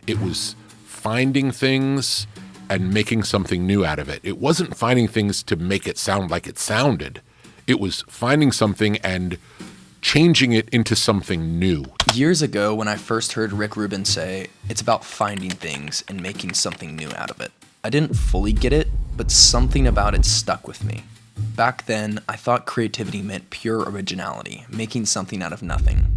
It was finding things and making something new out of it. It wasn't finding things to make it sound like it sounded. It was finding something and changing it into something new. Years ago, when I first heard Rick Rubin say, it's about finding things and making something new out of it, I didn't fully get it, but something about it stuck with me. Back then, I thought creativity meant pure originality, making something out of nothing.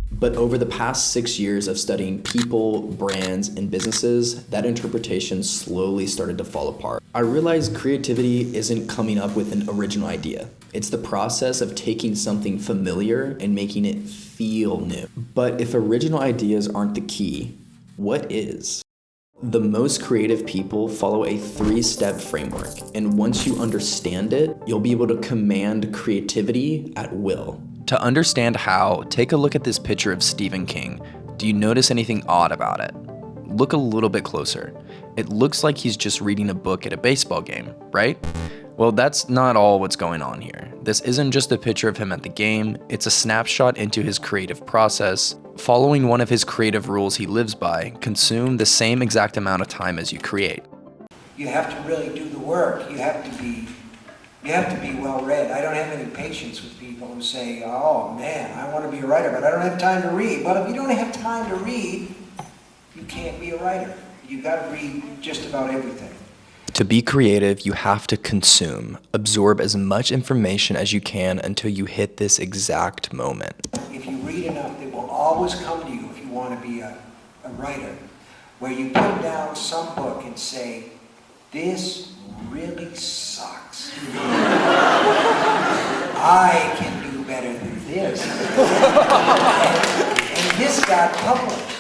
But over the past 6 years of studying people, brands, and businesses, that interpretation slowly started to fall apart. I realized creativity isn't coming up with an original idea. It's the process of taking something familiar and making it feel new. But if original ideas aren't the key, what is? The most creative people follow a 3-step framework, and once you understand it, you'll be able to command creativity at will. To understand how, take a look at this picture of Stephen King. Do you notice anything odd about it? Look a little bit closer. It looks like he's just reading a book at a baseball game, right? Well, that's not all what's going on here. This isn't just a picture of him at the game, it's a snapshot into his creative process. Following one of his creative rules he lives by, consume the same exact amount of time as you create. You have to really do the work. You have to be well read. I don't have any patience with people who say, oh man, I want to be a writer, but I don't have time to read. Well, if you don't have time to read, you can't be a writer. You've got to read just about everything. To be creative, you have to consume, absorb as much information as you can until you hit this exact moment. If you read enough, it will always come to you if you want to be a writer, where you put down some book and say, this really sucks. I can do better than this. And this got published.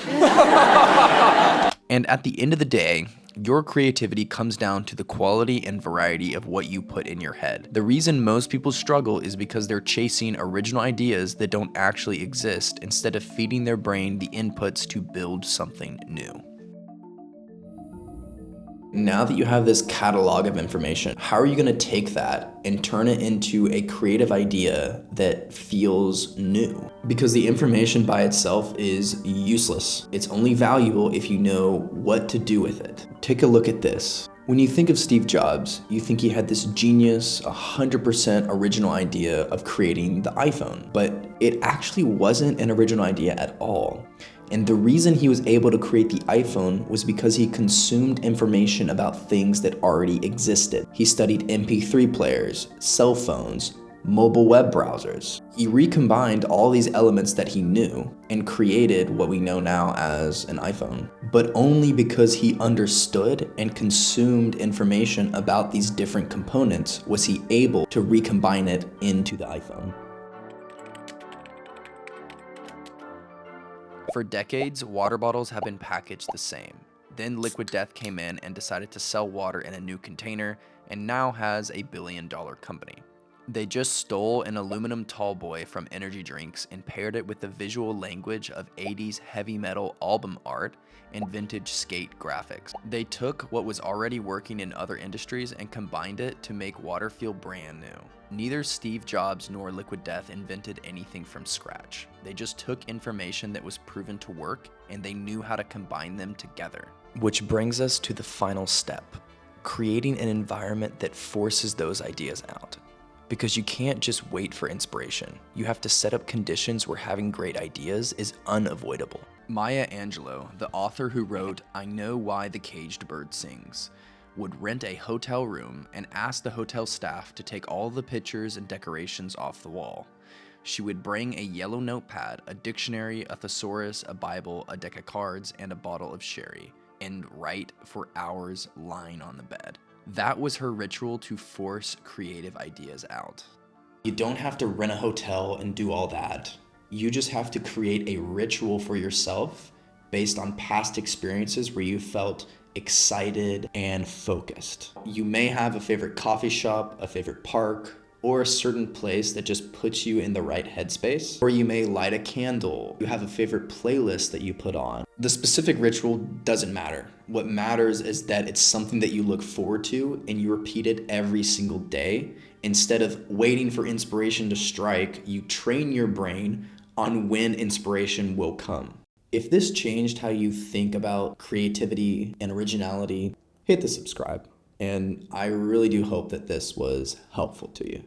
And at the end of the day, your creativity comes down to the quality and variety of what you put in your head. The reason most people struggle is because they're chasing original ideas that don't actually exist instead of feeding their brain the inputs to build something new. Now that you have this catalog of information, how are you going to take that and turn it into a creative idea that feels new? Because the information by itself is useless. It's only valuable if you know what to do with it. Take a look at this. When you think of Steve Jobs, you think he had this genius, 100% original idea of creating the iPhone, but it actually wasn't an original idea at all. And the reason he was able to create the iPhone was because he consumed information about things that already existed. He studied MP3 players, cell phones, mobile web browsers. He recombined all these elements that he knew and created what we know now as an iPhone. But only because he understood and consumed information about these different components was he able to recombine it into the iPhone. For decades, water bottles have been packaged the same. Then Liquid Death came in and decided to sell water in a new container and now has a billion-dollar company. They just stole an aluminum tall boy from energy drinks and paired it with the visual language of 80s heavy metal album art and vintage skate graphics. They took what was already working in other industries and combined it to make water feel brand new. Neither Steve Jobs nor Liquid Death invented anything from scratch. They just took information that was proven to work and they knew how to combine them together. Which brings us to the final step, creating an environment that forces those ideas out. Because you can't just wait for inspiration. You have to set up conditions where having great ideas is unavoidable. Maya Angelou, the author who wrote I Know Why the Caged Bird Sings, would rent a hotel room and ask the hotel staff to take all the pictures and decorations off the wall. She would bring a yellow notepad, a dictionary, a thesaurus, a Bible, a deck of cards, and a bottle of sherry, and write for hours lying on the bed. That was her ritual to force creative ideas out. You don't have to rent a hotel and do all that. You just have to create a ritual for yourself based on past experiences where you felt excited and focused. You may have a favorite coffee shop, a favorite park, or a certain place that just puts you in the right headspace. Or you may light a candle. You have a favorite playlist that you put on. The specific ritual doesn't matter. What matters is that it's something that you look forward to and you repeat it every single day. Instead of waiting for inspiration to strike, you train your brain on when inspiration will come. If this changed how you think about creativity and originality, hit the subscribe. And I really do hope that this was helpful to you.